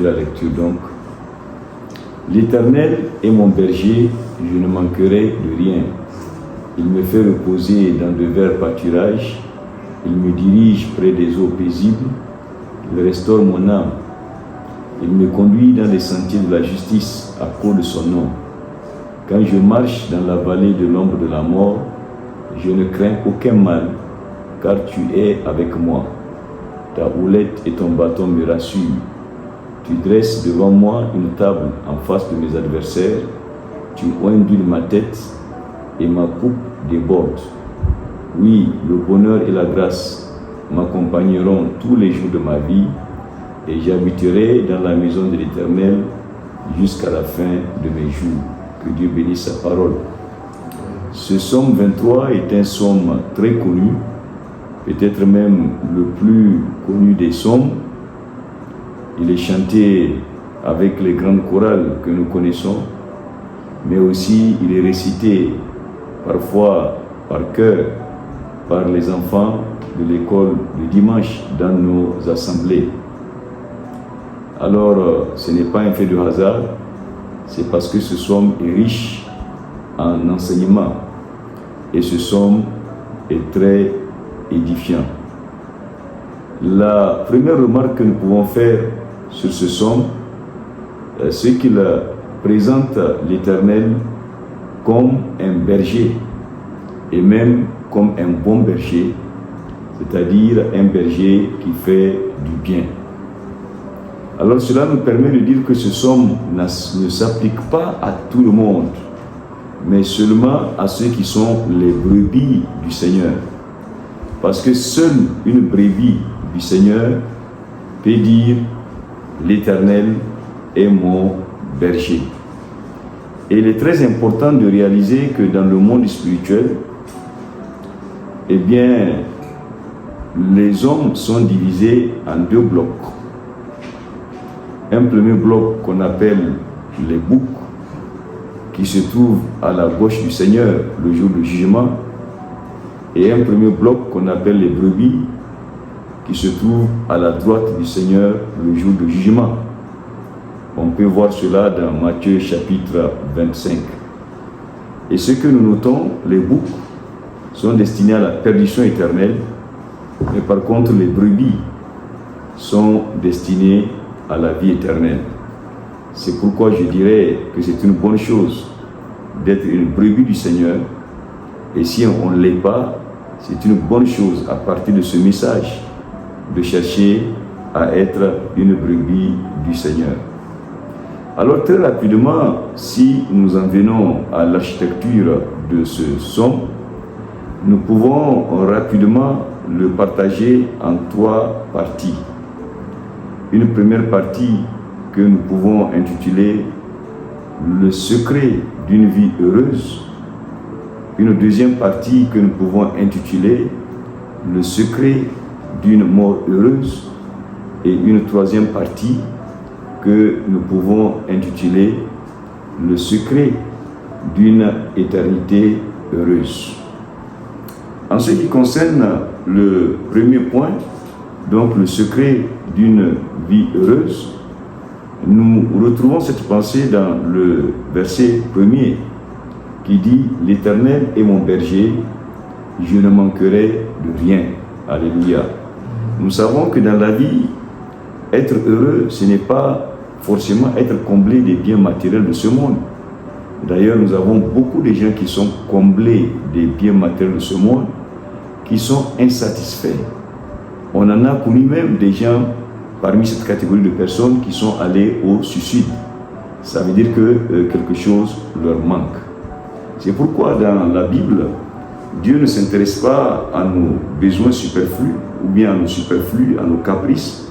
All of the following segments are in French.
La lecture donc. L'Éternel est mon berger, je ne manquerai de rien. Il me fait reposer dans de verts pâturages, il me dirige près des eaux paisibles, il restaure mon âme. Il me conduit dans les sentiers de la justice à cause de son nom. Quand je marche dans la vallée de l'ombre de la mort, je ne crains aucun mal, car tu es avec moi. Ta houlette et ton bâton me rassurent. Tu dresses devant moi une table en face de mes adversaires. Tu oins d'huile ma tête et ma coupe déborde. Oui, le bonheur et la grâce m'accompagneront tous les jours de ma vie et j'habiterai dans la maison de l'Éternel jusqu'à la fin de mes jours. Que Dieu bénisse sa parole. Ce psaume 23 est un psaume très connu, peut-être même le plus connu des psaumes. Il est chanté avec les grandes chorales que nous connaissons, mais aussi il est récité parfois par cœur par les enfants de l'école le dimanche dans nos assemblées. Alors, ce n'est pas un fait de hasard, c'est parce que ce psaume est riche en enseignement et ce psaume est très édifiant. La première remarque que nous pouvons faire sur ce psaume, c'est qu'il présente l'Éternel comme un berger et même comme un bon berger, c'est-à-dire un berger qui fait du bien. Alors cela nous permet de dire que ce psaume ne s'applique pas à tout le monde, mais seulement à ceux qui sont les brebis du Seigneur. Parce que seule une brebis du Seigneur peut dire « L'Éternel est mon berger ». Et il est très important de réaliser que dans le monde spirituel, eh bien, les hommes sont divisés en deux blocs. Un premier bloc qu'on appelle les boucs, qui se trouve à la gauche du Seigneur le jour du jugement, et un premier bloc qu'on appelle les brebis, qui se trouve à la droite du Seigneur le jour du jugement. On peut voir cela dans Matthieu chapitre 25. Et ce que nous notons, les boucs sont destinés à la perdition éternelle, mais par contre les brebis sont destinées à la vie éternelle. C'est pourquoi je dirais que c'est une bonne chose d'être une brebis du Seigneur, et si on ne l'est pas, c'est une bonne chose à partir de ce message de chercher à être une brebis du Seigneur. Alors très rapidement, si nous en venons à l'architecture de ce psaume, nous pouvons rapidement le partager en trois parties. Une première partie que nous pouvons intituler « Le secret d'une vie heureuse ». Une deuxième partie que nous pouvons intituler « Le secret d'une mort heureuse ». Et une troisième partie que nous pouvons intituler « Le secret d'une éternité heureuse ». En ce qui concerne le premier point, donc le secret d'une vie heureuse, nous retrouvons cette pensée dans le verset 1er qui dit « L'Éternel est mon berger, je ne manquerai de rien ». Alléluia. Nous savons que dans la vie, être heureux, ce n'est pas forcément être comblé des biens matériels de ce monde. D'ailleurs, nous avons beaucoup de gens qui sont comblés des biens matériels de ce monde, qui sont insatisfaits. On en a connu même des gens parmi cette catégorie de personnes qui sont allés au suicide. Ça veut dire que quelque chose leur manque. C'est pourquoi dans la Bible, Dieu ne s'intéresse pas à nos besoins superflus ou bien à nos superflus, à nos caprices,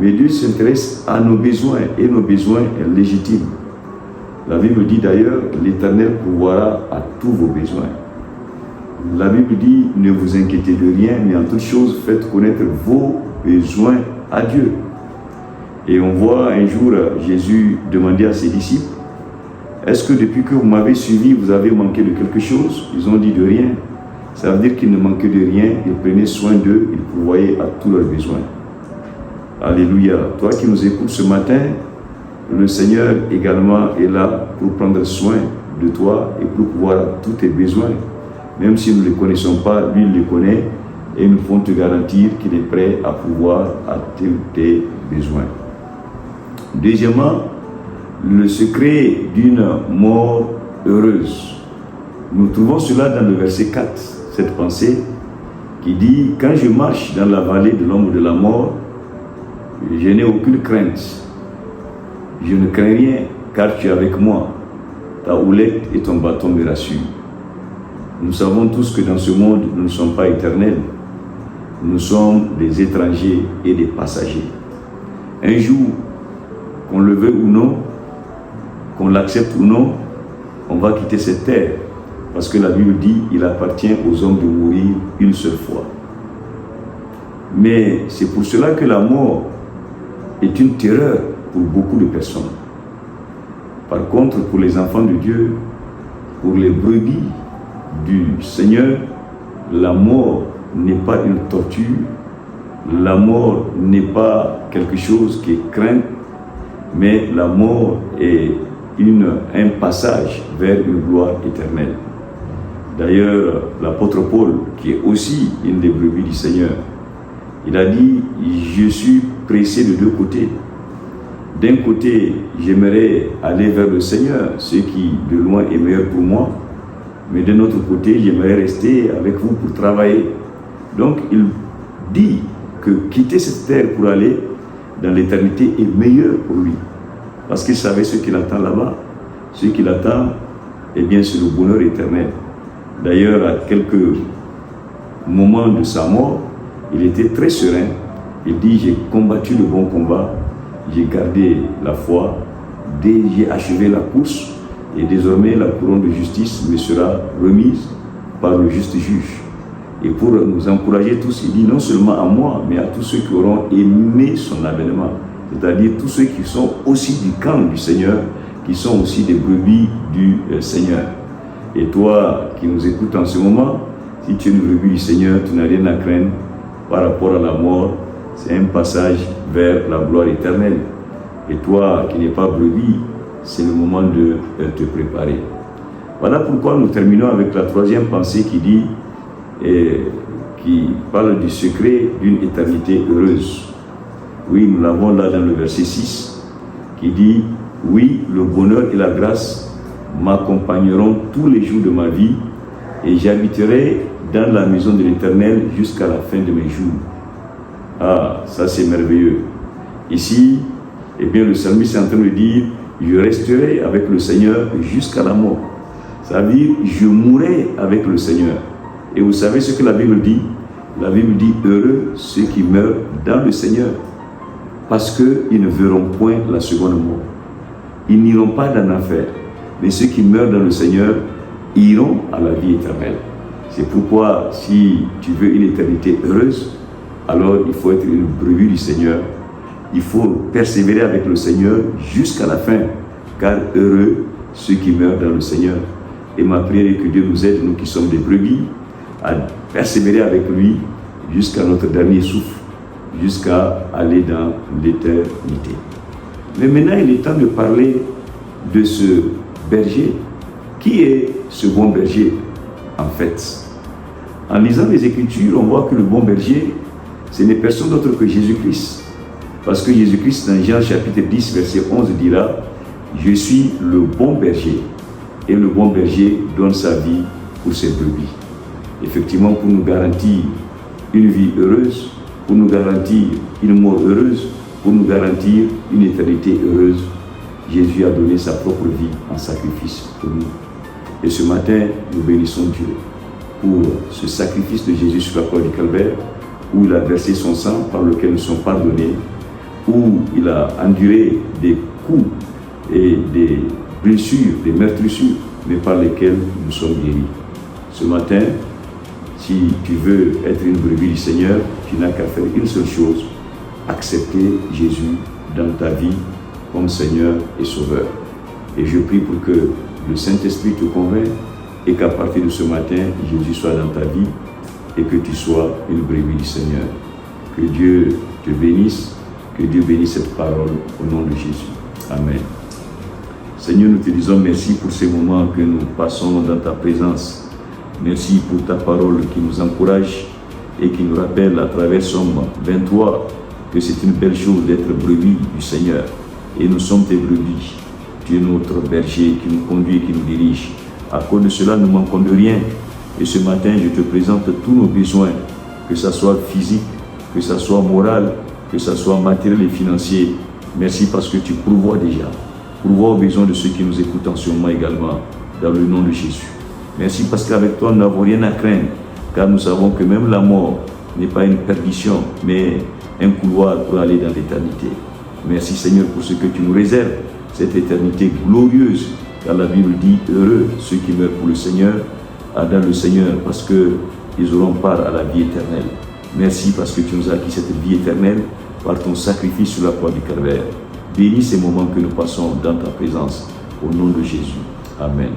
mais Dieu s'intéresse à nos besoins et nos besoins légitimes. La Bible dit d'ailleurs, l'Éternel pourvoira à tous vos besoins. La Bible dit, ne vous inquiétez de rien, mais en toute chose, faites connaître vos besoins à Dieu. Et on voit un jour Jésus demander à ses disciples, est-ce que depuis que vous m'avez suivi, vous avez manqué de quelque chose? Ils ont dit de rien. Ça veut dire qu'ils ne manquaient de rien, ils prenaient soin d'eux, ils pourvoyaient à tous leurs besoins. Alléluia. Toi qui nous écoutes ce matin, le Seigneur également est là pour prendre soin de toi et pour pouvoir tous tes besoins. Même si nous ne les connaissons pas, lui il les connaît et nous pouvons te garantir qu'il est prêt à pouvoir à tes besoins. Deuxièmement, le secret d'une mort heureuse. Nous trouvons cela dans le verset 4, cette pensée qui dit « Quand je marche dans la vallée de l'ombre de la mort, je n'ai aucune crainte. Je ne crains rien, car tu es avec moi. Ta houlette et ton bâton me rassurent. » Nous savons tous que dans ce monde, nous ne sommes pas éternels. Nous sommes des étrangers et des passagers. Un jour, qu'on le veuille ou non, qu'on l'accepte ou non, on va quitter cette terre. Parce que la Bible dit qu'il appartient aux hommes de mourir une seule fois. Mais c'est pour cela que la mort est une terreur pour beaucoup de personnes. Par contre, pour les enfants de Dieu, pour les brebis du Seigneur, la mort n'est pas une torture, la mort n'est pas quelque chose qui est craint, mais la mort est un passage vers une gloire éternelle. D'ailleurs, l'apôtre Paul, qui est aussi une des brebis du Seigneur, il a dit « Je suis pressé de deux côtés. D'un côté, j'aimerais aller vers le Seigneur, ce qui de loin est meilleur pour moi, mais d'un autre côté, j'aimerais rester avec vous pour travailler. » Donc, il dit que quitter cette terre pour aller dans l'éternité est meilleur pour lui. Parce qu'il savait ce qu'il attend là-bas. Ce qu'il attend, eh bien, c'est le bonheur éternel. D'ailleurs, à quelques moments de sa mort, il était très serein. Il dit, j'ai combattu le bon combat, j'ai gardé la foi, j'ai achevé la course, et désormais la couronne de justice me sera remise par le juste juge. Et pour nous encourager tous, il dit non seulement à moi, mais à tous ceux qui auront aimé son avènement, c'est-à-dire tous ceux qui sont aussi du camp du Seigneur, qui sont aussi des brebis du Seigneur. Et toi qui nous écoutes en ce moment, si tu es une brebis du Seigneur, tu n'as rien à craindre par rapport à la mort. C'est un passage vers la gloire éternelle. Et toi qui n'es pas brebis, c'est le moment de te préparer. Voilà pourquoi nous terminons avec la troisième pensée qui dit, qui parle du secret d'une éternité heureuse. Oui, nous l'avons là dans le verset 6, qui dit, oui, le bonheur et la grâce m'accompagneront tous les jours de ma vie et j'habiterai dans la maison de l'Éternel jusqu'à la fin de mes jours. Ah, ça c'est merveilleux. Ici, eh bien, le psalmiste est en train de dire, je resterai avec le Seigneur jusqu'à la mort. Ça veut dire, je mourrai avec le Seigneur. Et vous savez ce que la Bible dit? La Bible dit, heureux ceux qui meurent dans le Seigneur, parce qu'ils ne verront point la seconde mort. Ils n'iront pas dans l'enfer, mais ceux qui meurent dans le Seigneur iront à la vie éternelle. C'est pourquoi, si tu veux une éternité heureuse, alors il faut être une brebis du Seigneur. Il faut persévérer avec le Seigneur jusqu'à la fin, car heureux ceux qui meurent dans le Seigneur. Et ma prière est que Dieu nous aide, nous qui sommes des brebis, à persévérer avec lui jusqu'à notre dernier souffle, jusqu'à aller dans l'éternité. Mais maintenant, il est temps de parler de ce berger. Qui est ce bon berger, en fait? En lisant les Écritures, on voit que le bon berger, ce n'est personne d'autre que Jésus-Christ. Parce que Jésus-Christ, dans Jean chapitre 10, verset 11, dira « Je suis le bon berger, et le bon berger donne sa vie pour ses brebis. » Effectivement, pour nous garantir une vie heureuse, pour nous garantir une mort heureuse, pour nous garantir une éternité heureuse, Jésus a donné sa propre vie en sacrifice pour nous. Et ce matin, nous bénissons Dieu pour ce sacrifice de Jésus sur la croix du Calvaire, où il a versé son sang par lequel nous sommes pardonnés, où il a enduré des coups et des blessures, des meurtrissures, mais par lesquelles nous sommes guéris. Ce matin, si tu veux être une brebis du Seigneur, tu n'as qu'à faire une seule chose, accepter Jésus dans ta vie comme Seigneur et Sauveur. Et je prie pour que le Saint-Esprit te convainc et qu'à partir de ce matin, Jésus soit dans ta vie et que tu sois une brebis du Seigneur. Que Dieu te bénisse, que Dieu bénisse cette parole au nom de Jésus. Amen. Seigneur, nous te disons merci pour ces moments que nous passons dans ta présence. Merci pour ta parole qui nous encourage et qui nous rappelle à travers Somme 23 que c'est une belle chose d'être brebis du Seigneur. Et nous sommes tes brebis. Tu es notre berger qui nous conduit et qui nous dirige. À cause de cela, nous ne manquons de rien. Et ce matin, je te présente tous nos besoins, que ce soit physique, que ce soit moral, que ce soit matériel et financier. Merci parce que tu pourvois déjà. Pourvois aux besoins de ceux qui nous écoutent en ce moment également, dans le nom de Jésus. Merci parce qu'avec toi, nous n'avons rien à craindre, car nous savons que même la mort n'est pas une perdition, mais un couloir pour aller dans l'éternité. Merci Seigneur pour ce que tu nous réserves, cette éternité glorieuse, car la Bible dit « Heureux ceux qui meurent pour le Seigneur, dans le Seigneur, parce qu'ils auront part à la vie éternelle. » Merci parce que tu nous as acquis cette vie éternelle par ton sacrifice sur la croix du Calvaire. Bénis ces moments que nous passons dans ta présence, au nom de Jésus. Amen.